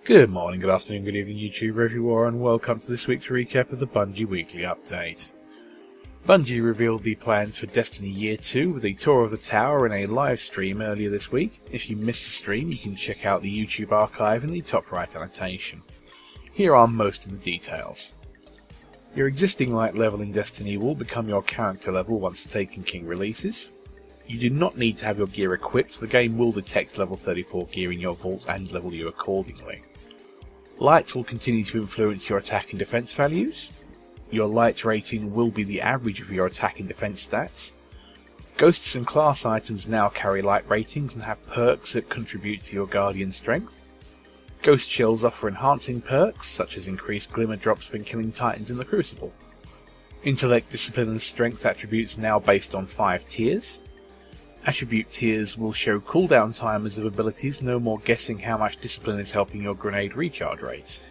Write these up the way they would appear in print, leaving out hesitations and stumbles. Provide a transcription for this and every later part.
Good morning, good afternoon, good evening YouTube, wherever you are, and welcome to this week's recap of the Bungie Weekly Update. Bungie revealed the plans for Destiny Year 2 with a tour of the tower and a live stream earlier this week. If you missed the stream, you can check out the YouTube archive in the top right annotation. Here are most of the details. Your existing light level in Destiny will become your character level once the Taken King releases. You do not need to have your gear equipped, the game will detect level 34 gear in your vault and level you accordingly. Light will continue to influence your attack and defense values. Your light rating will be the average of your attack and defense stats. Ghosts and class items now carry light ratings and have perks that contribute to your Guardian strength. Ghost shells offer enhancing perks, such as increased glimmer drops when killing titans in the Crucible. Intellect, discipline and strength attributes now based on 5 tiers. Attribute tiers will show cooldown timers of abilities, no more guessing how much discipline is helping your grenade recharge rate.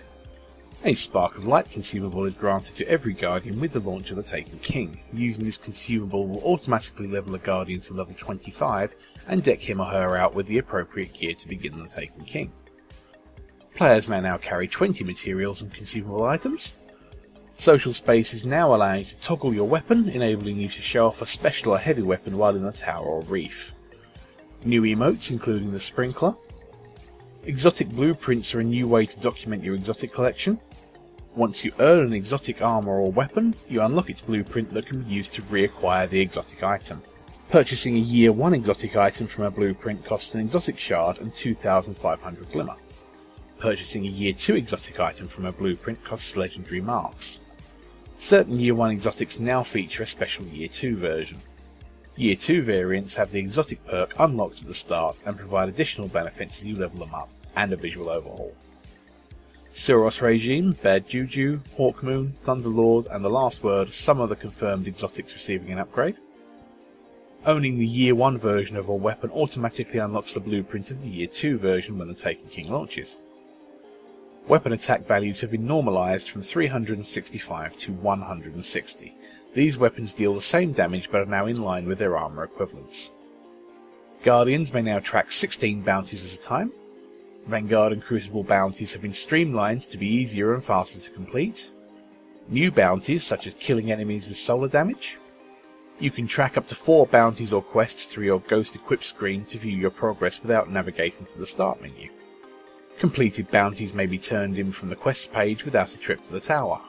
A Spark of Light consumable is granted to every Guardian with the launch of the Taken King. Using this consumable will automatically level a Guardian to level 25 and deck him or her out with the appropriate gear to begin the Taken King. Players may now carry 20 materials and consumable items. Social spaces now allow you to toggle your weapon, enabling you to show off a special or heavy weapon while in a tower or reef. New emotes including the Sprinkler. Exotic blueprints are a new way to document your exotic collection. Once you earn an exotic armor or weapon, you unlock its blueprint that can be used to reacquire the exotic item. Purchasing a Year 1 exotic item from a blueprint costs an exotic shard and 2,500 glimmer. Purchasing a Year 2 exotic item from a blueprint costs legendary marks. Certain Year 1 exotics now feature a special Year 2 version. Year 2 variants have the exotic perk unlocked at the start and provide additional benefits as you level them up, and a visual overhaul. Suros Regime, Bad Juju, Hawkmoon, Thunderlord and The Last Word are some of the confirmed exotics receiving an upgrade. Owning the Year 1 version of a weapon automatically unlocks the blueprint of the Year 2 version when the Taken King launches. Weapon attack values have been normalised from 365 to 160. These weapons deal the same damage but are now in line with their armour equivalents. Guardians may now track 16 bounties at a time. Vanguard and Crucible bounties have been streamlined to be easier and faster to complete. New bounties, such as killing enemies with solar damage. You can track up to 4 bounties or quests through your Ghost Equip screen to view your progress without navigating to the start menu. Completed bounties may be turned in from the quests page without a trip to the tower.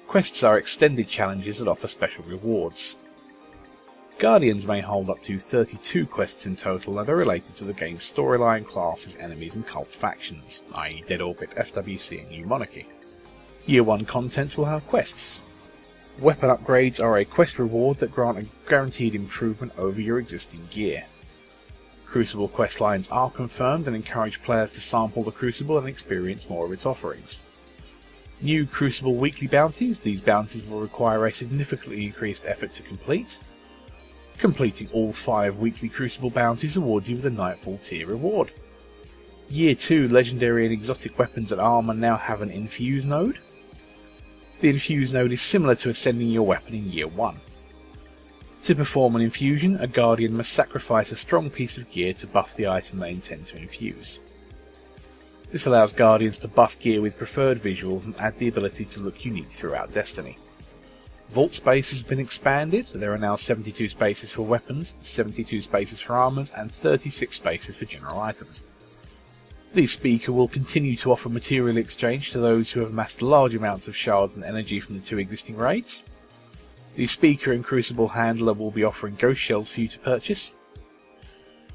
Quests are extended challenges that offer special rewards. Guardians may hold up to 32 quests in total and are related to the game's storyline, classes, enemies and cult factions, i.e. Dead Orbit, FWC and New Monarchy. Year 1 content will have quests. Weapon upgrades are a quest reward that grant a guaranteed improvement over your existing gear. Crucible questlines are confirmed and encourage players to sample the Crucible and experience more of its offerings. New Crucible weekly bounties. These bounties will require a significantly increased effort to complete. Completing all 5 weekly Crucible bounties awards you with a Nightfall tier reward. Year 2 legendary and exotic weapons and armour now have an Infuse node. The Infuse node is similar to ascending your weapon in Year 1. To perform an infusion, a Guardian must sacrifice a strong piece of gear to buff the item they intend to infuse. This allows Guardians to buff gear with preferred visuals and add the ability to look unique throughout Destiny. Vault space has been expanded. There are now 72 spaces for weapons, 72 spaces for armors and 36 spaces for general items. The Speaker will continue to offer material exchange to those who have amassed large amounts of shards and energy from the 2 existing raids. The Speaker and Crucible Handler will be offering ghost shells for you to purchase.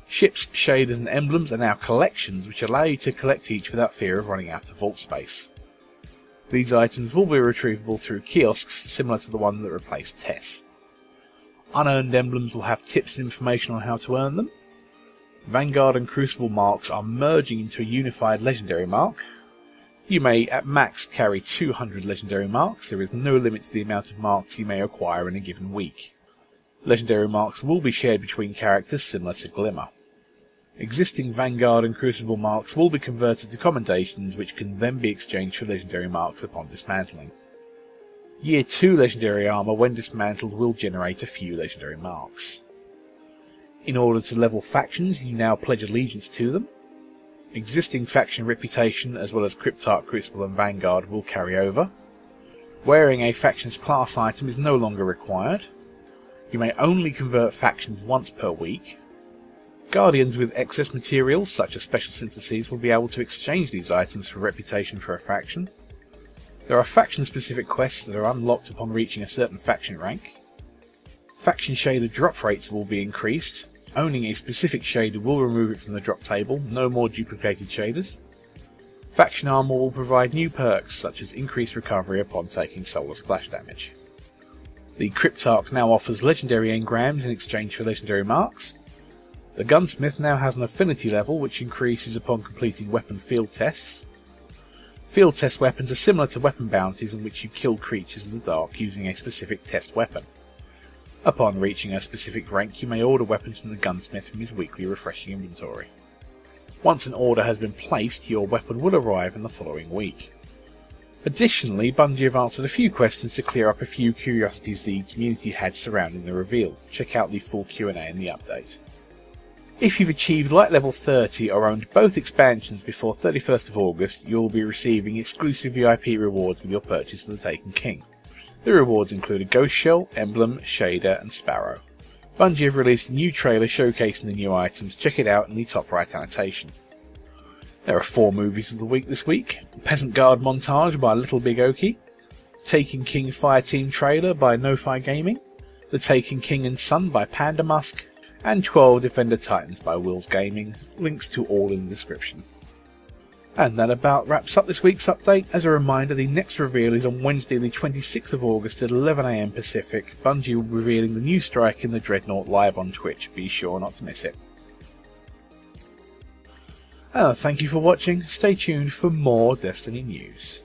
Ships, shaders and emblems are now collections which allow you to collect each without fear of running out of vault space. These items will be retrievable through kiosks similar to the one that replaced Tess. Unearned emblems will have tips and information on how to earn them. Vanguard and Crucible marks are merging into a unified legendary mark. You may at max carry 200 legendary marks. There is no limit to the amount of marks you may acquire in a given week. Legendary marks will be shared between characters similar to Glimmer. Existing Vanguard and Crucible marks will be converted to commendations which can then be exchanged for legendary marks upon dismantling. Year 2 legendary armor when dismantled will generate a few legendary marks. In order to level factions, you now pledge allegiance to them. Existing faction reputation as well as Cryptarch, Crucible and Vanguard will carry over. Wearing a faction's class item is no longer required. You may only convert factions once per week. Guardians with excess materials, such as special syntheses, will be able to exchange these items for reputation for a faction. There are faction-specific quests that are unlocked upon reaching a certain faction rank. Faction shader drop rates will be increased. Owning a specific shader will remove it from the drop table, no more duplicated shaders. Faction armor will provide new perks, such as increased recovery upon taking solar splash damage. The Cryptarch now offers legendary engrams in exchange for legendary marks. The Gunsmith now has an affinity level which increases upon completing weapon field tests. Field test weapons are similar to weapon bounties in which you kill creatures in the dark using a specific test weapon. Upon reaching a specific rank, you may order weapons from the Gunsmith from his weekly refreshing inventory. Once an order has been placed, your weapon will arrive in the following week. Additionally, Bungie have answered a few questions to clear up a few curiosities the community had surrounding the reveal. Check out the full Q&A in the update. If you've achieved Light Level 30 or owned both expansions before 31st of August, you'll be receiving exclusive VIP rewards with your purchase of the Taken King. The rewards include a Ghost Shell, Emblem, Shader and Sparrow. Bungie have released a new trailer showcasing the new items. Check it out in the top right annotation. There are 4 movies of the week this week. Peasant Guard montage by Little Big Okie, Taken King Fireteam trailer by No-Fi Gaming, The Taken King and Son by Panda Musk, and 12 Defender Titans by Wills Gaming. Links to all in the description. And that about wraps up this week's update. As a reminder, the next reveal is on Wednesday the 26th of August at 11 AM Pacific. Bungie will be revealing the new strike in the Dreadnought live on Twitch. Be sure not to miss it. Thank you for watching. Stay tuned for more Destiny news.